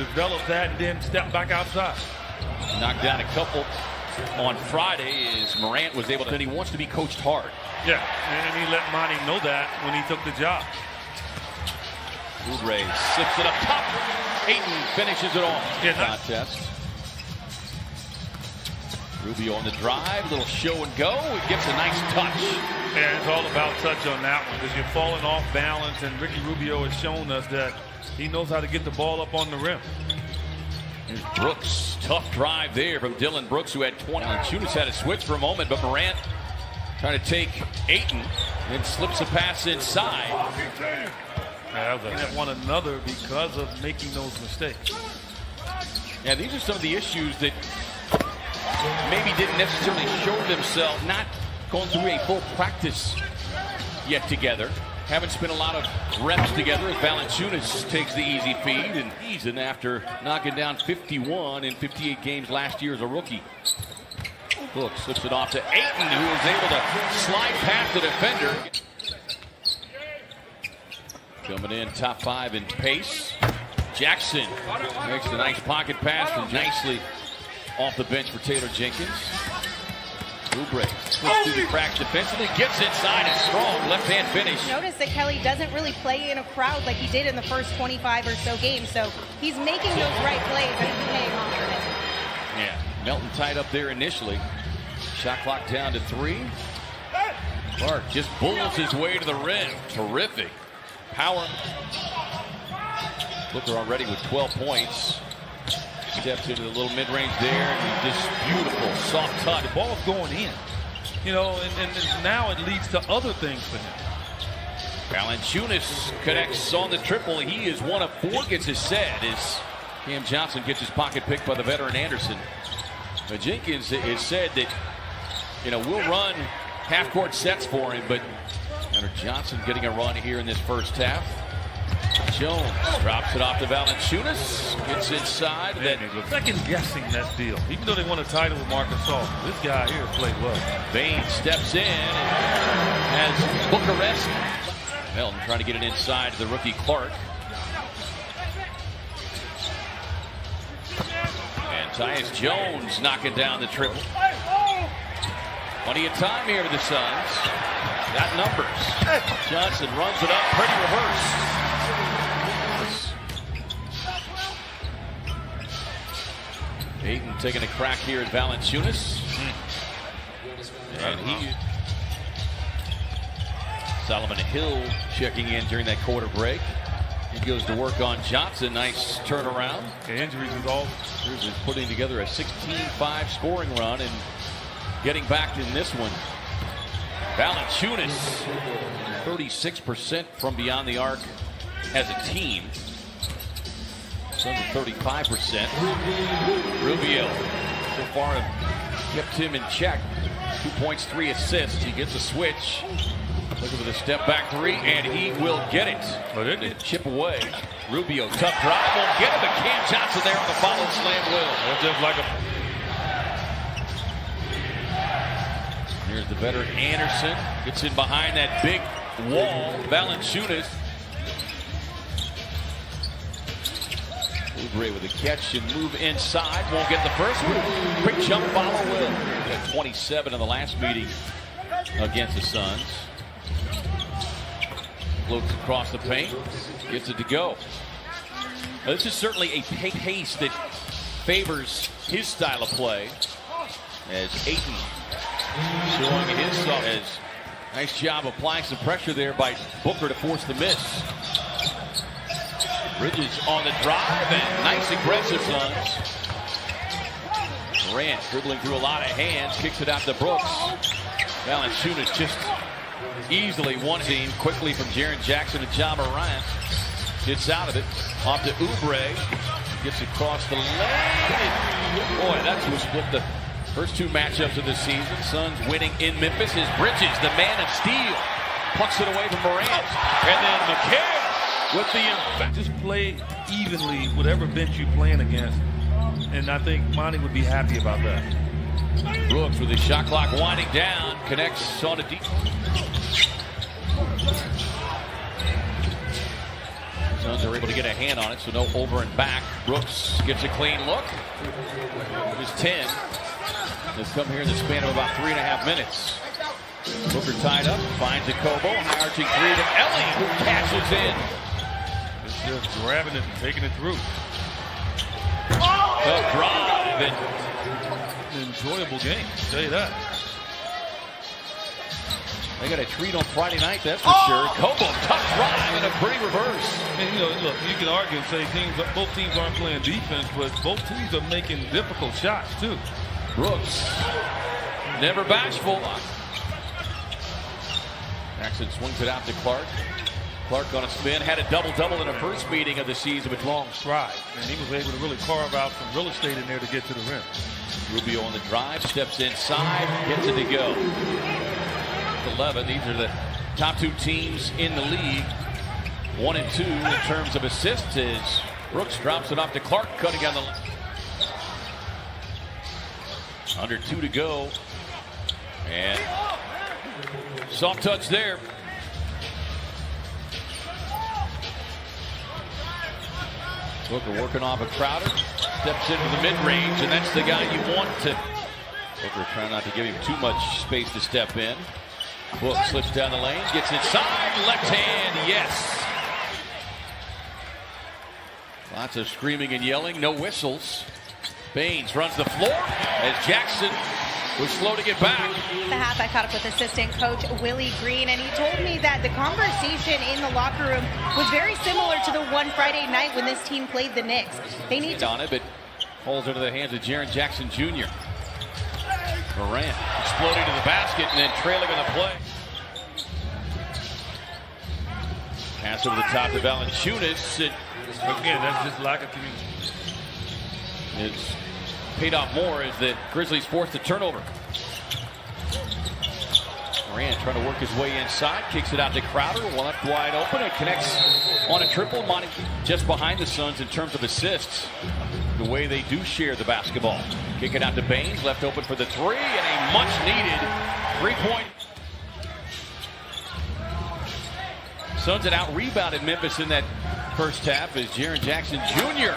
develop that and then step back outside. Knocked down a couple on Friday as Morant was able to, and he wants to be coached hard. Yeah, and he let Monty know that when he took the job. Oubre sips it up top. Ayton finishes it off. Yeah, contest. Rubio on the drive, little show and go. It gets a nice touch. Yeah, it's all about touch on that one because you're falling off balance, and Ricky Rubio has shown us that he knows how to get the ball up on the rim. Here's Brooks. Tough drive there from Dylan Brooks, who had 20. Valanciunas had a switch for a moment, but Morant trying to take Ayton and slips a pass inside. Yeah, that one another because of making those mistakes. Yeah, these are some of the issues that maybe didn't necessarily show themselves, not going through a full practice yet together. Haven't spent a lot of reps together as Valanciunas takes the easy feed, and he's in after knocking down 51 in 58 games last year as a rookie. Look, slips it off to Ayton, who is able to slide past the defender. Coming in top 5 in pace. Jackson makes a nice pocket pass and nicely off the bench for Taylor Jenkins. Oubre slips through the cracks defensively, gets inside and strong left-hand finish. Notice that Kelly doesn't really play in a crowd like he did in the first 25 or so games, so he's making those right plays and he's paying off for him. Yeah, Melton tied up there initially. Shot clock down to 3. Clark just bulls his way to the rim. Terrific power. Booker already with 12 points. Steps into the little mid-range there, and just beautiful, soft touch. The ball's going in, you know, and now it leads to other things for him. Valanciunas connects on the triple. He is 1 of 4, gets his set as Cam Johnson gets his pocket picked by the veteran Anderson. But Jenkins has said that, you know, we'll run half-court sets for him, but Hunter Johnson getting a run here in this first half. Jones drops it off to Valanciunas. Gets inside. Then second guessing that deal. Even though they won a title with Marcus Gasol, this guy here played well. Bain steps in and has Booker-esque. Melton trying to get it inside to the rookie Clark. And Tyus Jones knocking down the triple. Plenty of time here for the Suns. Got numbers. Johnson runs it up. Pretty reverse. Ayton taking a crack here at Valanciunas. And Solomon Hill checking in during that quarter break. He goes to work on Johnson. Nice turnaround. The injuries is all. Grizzlies putting together a 16-5 scoring run and getting back in this one. Valanciunas, 36% from beyond the arc as a team. Suns at 35%. Rubio so far have kept him in check. 2 points, 3 assists. He gets a switch. Looking for the step back 3, and he will get it. But chip away. Rubio, tough drive, won't get it, but Cam Johnson there on the follow slam will. Just like a. Here's the veteran Anderson. Gets in behind that big wall. Valanciunas. Oubre with a catch and move inside. Won't get the first one. Quick jump follow will. At 27 in the last meeting against the Suns. Floats across the paint. Gets it to go. Now, this is certainly a pace that favors his style of play. As Ayton showing his stuff. Nice job applying some pressure there by Booker to force the miss. Bridges on the drive, and nice aggressive Suns. Morant dribbling through a lot of hands, kicks it out to Brooks. Valanciunas just easily one team quickly from Jaren Jackson and Ja Morant. Gets out of it, off to Oubre. Gets across the lane. Boy, that's who split the first 2 matchups of the season. Suns winning in Memphis is Bridges, the man of steel. Pucks it away from Morant. And then McHale with the impact. Just play evenly whatever bench you're playing against. And I think Monty would be happy about that. Brooks with his shot clock winding down. Connects on a deep. Suns are able to get a hand on it, so no over and back. Brooks gets a clean look. There's 10. They've come here in the span of about 3.5 minutes. Booker tied up, finds a Kobo, high arching three to Ellie, who cashes in. It's just grabbing it and taking it through. The drive. And an enjoyable game, I'll tell you that. They got a treat on Friday night, that's for sure. Kobo, tough drive and a pretty reverse. And look, you can argue and say both teams aren't playing defense, but both teams are making difficult shots too. Brooks, never bashful. Jackson swings it out to Clark. Clark on a spin, had a double-double in the first meeting of the season with long stride. And he was able to really carve out some real estate in there to get to the rim. Rubio on the drive, steps inside, gets it to go. 11, these are the top two teams in the league. 1 and 2 in terms of assists as Brooks drops it off to Clark, cutting on the left. Under 2 to go. And soft touch there. Booker working off a Crowder. Steps into the mid-range, and that's the guy you want to. Booker trying not to give him too much space to step in. Book slips down the lane, gets inside, left hand, yes. Lots of screaming and yelling, no whistles. Baines runs the floor as Jackson was slow to get back. The half, I caught up with assistant coach Willie Green, and he told me that the conversation in the locker room was very similar to the one Friday night when this team played the Knicks. They need to on it, but falls into the hands of Jaren Jackson Jr. Morant exploding to the basket and then trailing on the play. Pass over the top to Valanciunas. Again, that's just lack of communication. It's paid off more as the Grizzlies forced the turnover. Morant trying to work his way inside, kicks it out to Crowder, left wide open, and connects on a triple. Monty just behind the Suns in terms of assists. The way they do share the basketball. Kick it out to Baines, left open for the three, and a much-needed three-point. Suns had out-rebounded Memphis in that first half as Jaren Jackson Jr.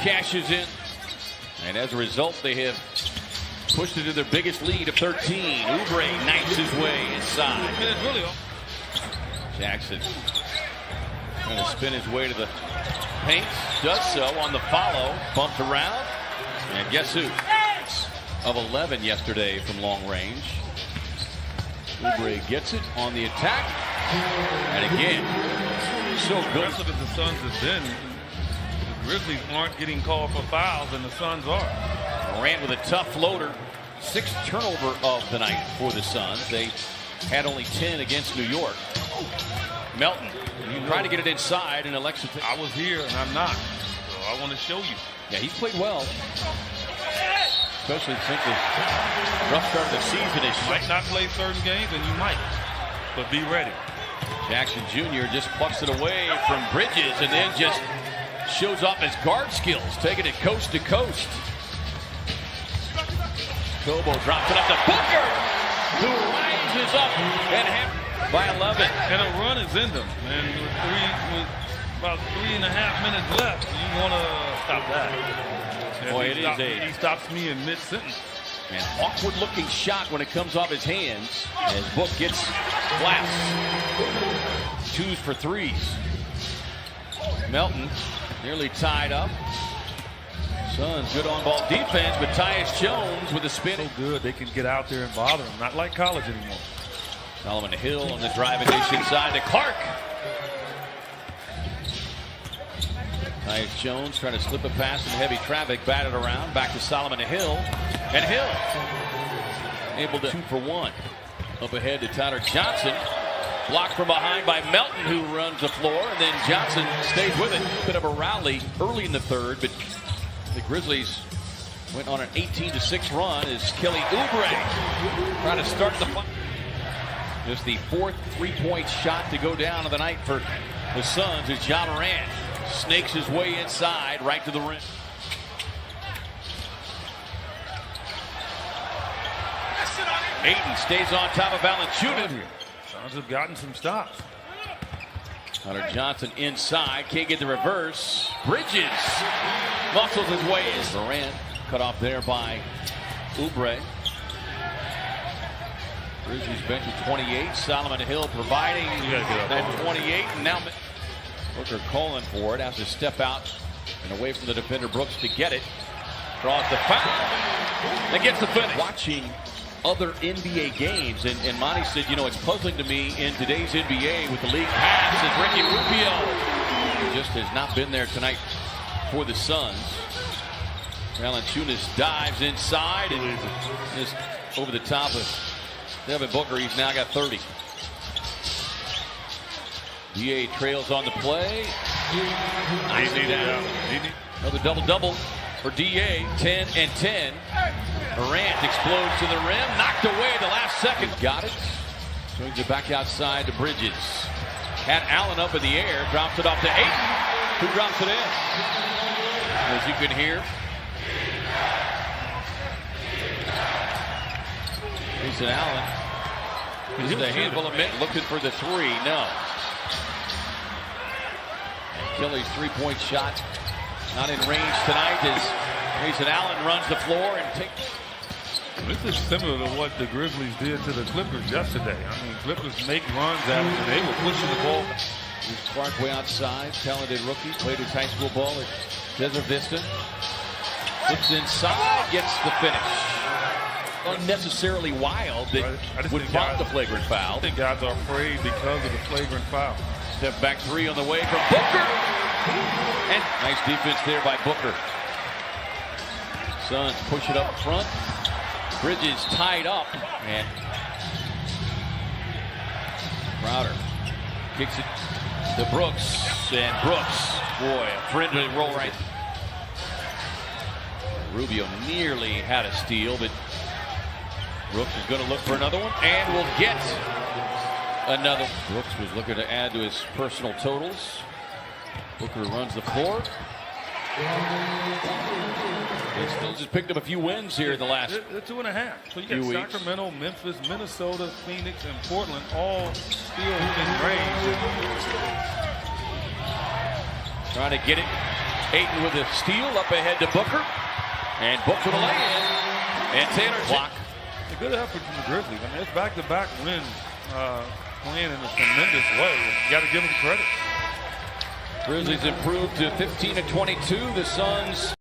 cashes in. And as a result, they have pushed it to their biggest lead of 13. Oubre knifes his way inside. Jackson trying to spin his way to the paint. Does so on the follow. Bumped around. And guess who? Of 11 yesterday from long range. Oubre gets it on the attack. And again, so good. Aggressive as the Suns have been, the Grizzlies aren't getting called for fouls, and the Suns are. Morant with a tough floater. 6th turnover of the night for the Suns. They had only 10 against New York. Melton trying to get it inside and elects to. I was here and I'm not, so I want to show you. Yeah, he's played well, especially since the rough start of the season. You might not play certain games, and you might, but be ready. Jackson Jr. just plucks it away from Bridges and then just shows off his guard skills, taking it coast to coast. Kobo drops it up to Booker, who rises up and by 11. And a run is in them. And with about 3.5 minutes left, you want to stop that. Boy, he stops me in mid-sentence. An awkward-looking shot when it comes off his hands as Book gets glass. 2s for 3s. Melton nearly tied up. Suns good on-ball defense, but Tyus Jones with a spin. So good they can get out there and bother him. Not like college anymore. Solomon Hill on the drive and dish inside to Clark. Tyus Jones trying to slip a pass in heavy traffic, batted around, back to Solomon Hill. And Hill able to 2 for 1. Up ahead to Tyler Johnson. Blocked from behind by Melton, who runs the floor, and then Johnson stays with it. Bit of a rally early in the third, but the Grizzlies went on an 18-6 run as Kelly Oubre trying to start the fight. Just the 4th three-point shot to go down of the night for the Suns as Ja Morant snakes his way inside right to the rim. Ayton stays on top of Valanciunas. Suns have gotten some stops. Hunter Johnson inside, can't get the reverse. Bridges muscles his way in. Durant cut off there by Oubre. Grizzlies bench at 28. Solomon Hill providing that 28. And now Booker calling for it. Has to step out and away from the defender Brooks to get it. Draws the foul. And gets the finish. Watching other NBA games, and Monty said, you know, it's puzzling to me in today's NBA with the league pass as Ricky Rubio just has not been there tonight for the Suns. Valanciunas dives inside and just over the top of Devin Booker. He's now got 30. DA trails on the play. Another double-double for DA, 10 and 10. Durant explodes to the rim, knocked away the last second. Got it. Swings it back outside to Bridges. Had Allen up in the air, drops it off to Ayton, who drops it in. As you can hear, Jason Allen just a handful of men looking for the three. No. Kelly's three-point shot not in range tonight as Jason Allen runs the floor and takes. This is similar to what the Grizzlies did to the Clippers yesterday. I mean, Clippers make runs out of it. They were pushing the ball. Here's Clark way outside. Talented rookie. Played his high school ball at Desert Vista. Looks inside. Gets the finish. Unnecessarily wild that would prompt the flagrant foul. I think guys are afraid because of the flagrant foul. Step back three on the way from Booker. And nice defense there by Booker. Suns push it up front. Bridges tied up, and Crowder kicks it to Brooks, and Brooks, boy, a friendly roll right. Rubio nearly had a steal, but Brooks is going to look for another one, and will get another. Brooks was looking to add to his personal totals. Booker runs the floor. They still just picked up a few wins here in the last They're 2.5. So you got Sacramento, Memphis, Minnesota, Phoenix, and Portland all still in range. Trying to get it. Ayton with a steal up ahead to Booker. And Booker to lay in. And Taylor block. A good effort from the Grizzlies. I mean, it's back-to-back wins playing in a tremendous way. You got to give them credit. Grizzlies improved to 15-22. The Suns